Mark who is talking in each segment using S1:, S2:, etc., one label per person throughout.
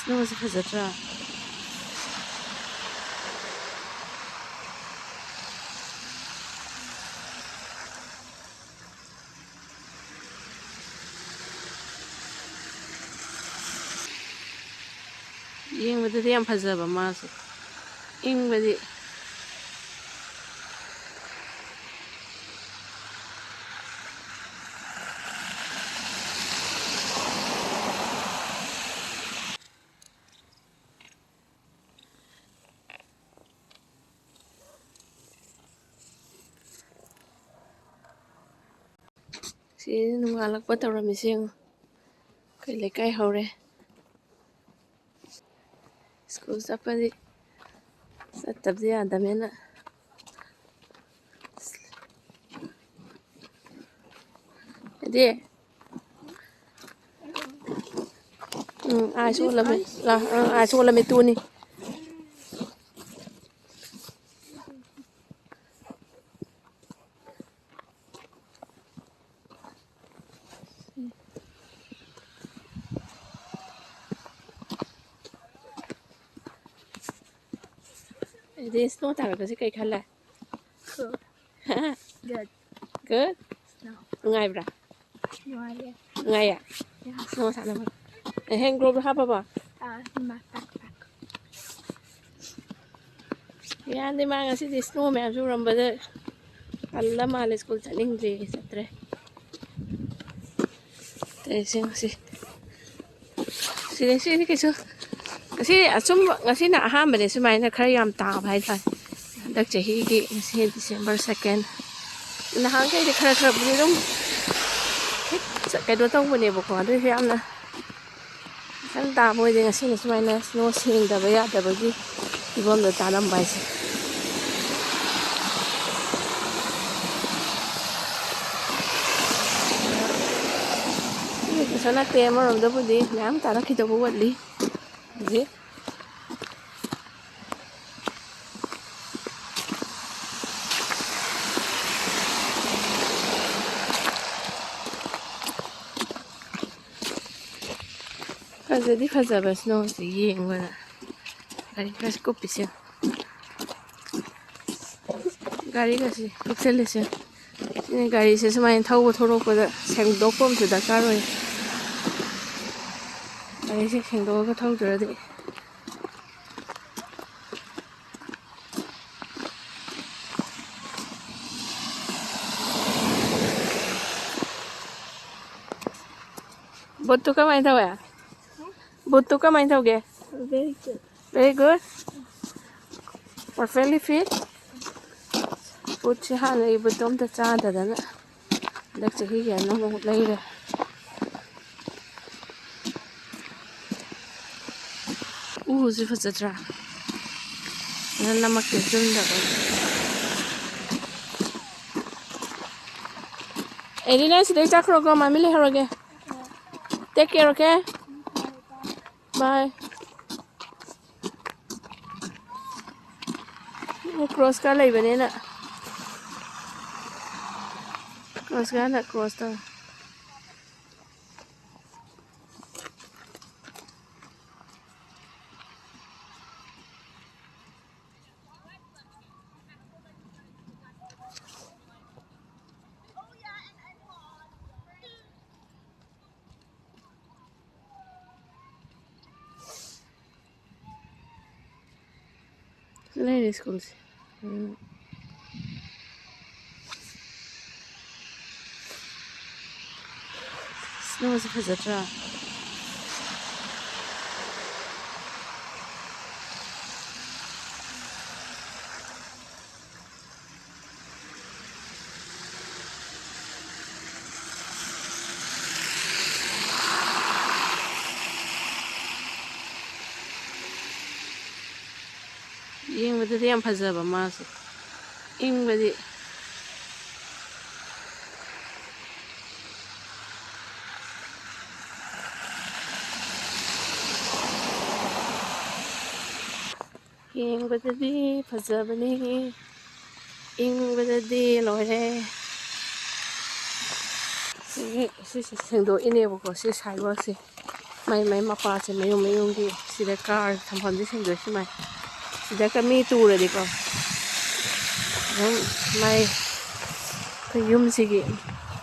S1: 스노우ꯁ이 fazatra. Yengbadadi yam fazaba masu. Ingbadi si nungalak pa tawra mising kay lekay houre. School sapadi sa tabdi adamena. Jadi ai su la tu ni. Jadi snow tahu kasi kay khala.
S2: Cool. Good.
S1: Good.
S2: No.
S1: Ngai bra.
S2: No idea.
S1: Ngai ya.
S2: Yeah.
S1: Snow sana ba. Hang globe ha ba.
S2: In my backpack.
S1: Yan di mga kasi di snow may amsu rambada. Alla mali school chaling di satre. Tesing si. Si kiso. Kasi asum ngasi na ahamba ni sumay na karayam ta bhai ta. Dak chahi ki ngasi December 2nd. Nahang kay di khara buni dum. Cái đôi tông bên này bộ quần đôi em nè, anh ta bây giờ xin là mấy nè, nó xin đã bây giờ đã bây giờ thì bọn nó ta làm bài gì, cái số nó tiền mà làm đâu bây giờ, làm ta nó khi đâu có vật lý, gì, jadi fazaba snow si yeng wala gari kasi kopis yan gari kasi pixeles yan ini gari sa sumayin thawbo thorokpada sengdokpa amsu darkar oy gari se sengdoka thawdradi bot to kamay thawa Boot to kamay tawge.
S2: Very good.
S1: Very good. Perfectly fit. Boot si hana ibut tom ta cha da na. Dak chahi ya no mo lai re. Si fazatra. Na namak ke dum da ba. Elina si dek chakro ko mami le haroge. Take care, okay? Bye. Cross ka lai bane na. Cross ka na cross ta. Lady schools. Snow is fazatra. Yengbadadi yam fazaba masu. Ingbadi Yengbadadi fazabani. Ingbadadi loire. Si sengdo ini buko si sidewalk si. May mapase mayong di sida car thampham di sengdoi simai sida ka mi turadi ko mai yum sigi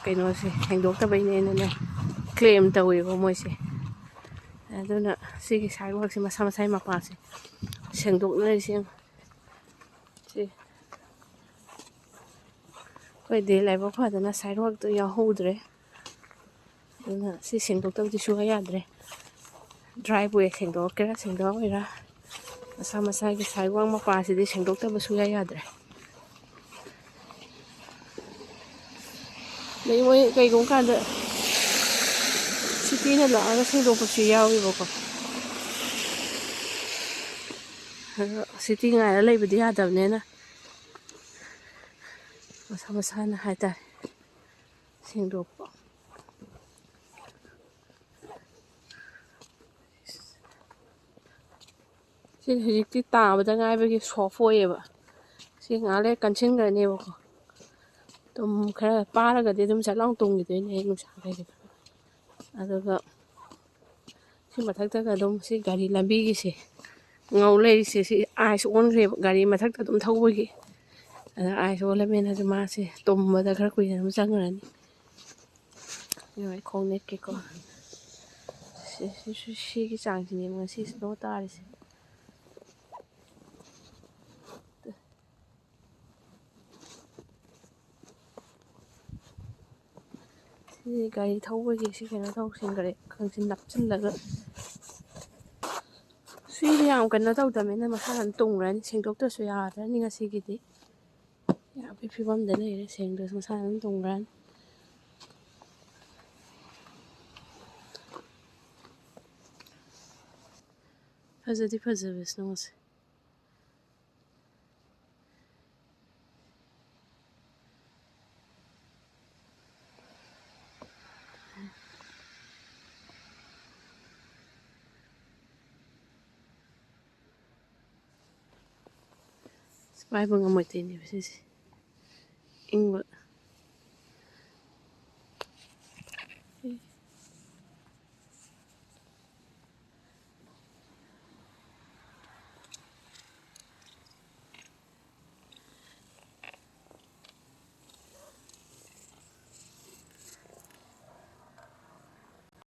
S1: kaino se hengdoktabai ne claim tawebo moise aduna sigi sidewalk si masa masai mapase sengdokna sing si koi de laibo phadana sidewalk to yahodre aduna si sengdoktabdi suga yadre driveway sengdokera sengdoira masa masagi sidewalk mapase di sengdoktaba suga yadre Lấy mỗi cây cũng cần đấy. City này là cái sinh đồ của chị yêu vậy bố. City ngay là lấy bữa đợt này nè. Mà sao nó hay ta. Sinh đồ của. Chị thấy cái tàu bên ngay với cái xóa phôi vậy. Chị ngã lấy cần xin cái này bố. Tụm khá là ba là cái gì tụm sẽ long tung cái này nó chẳng cái gì. Rồi khi mà thắc cái tụm sẽ gari làm bi cái gì. Ngầu lên sẽ ai sẽ ôn cái gari mà thắc tụm thâu với cái. Ai số là bên này mà sẽ tôm mà ta khá quý nó chẳng rồi như vậy không nét cái con sẽ cái chẳng gì mà sẽ nó ta đi thì cái thâu với cái nó thâu xin cái không xin đập xin là suy điအောင်ကတော့တမင်းနဲ့မဆန်တုံရန်စင်တော့ဆွေရတယ်နေငါစီကတိရပြပြဘမ်တဲ့နေစင်တော့မဆန်တုံရန်Positiveနော်Spy bang amoy tin ni bisi Ingwa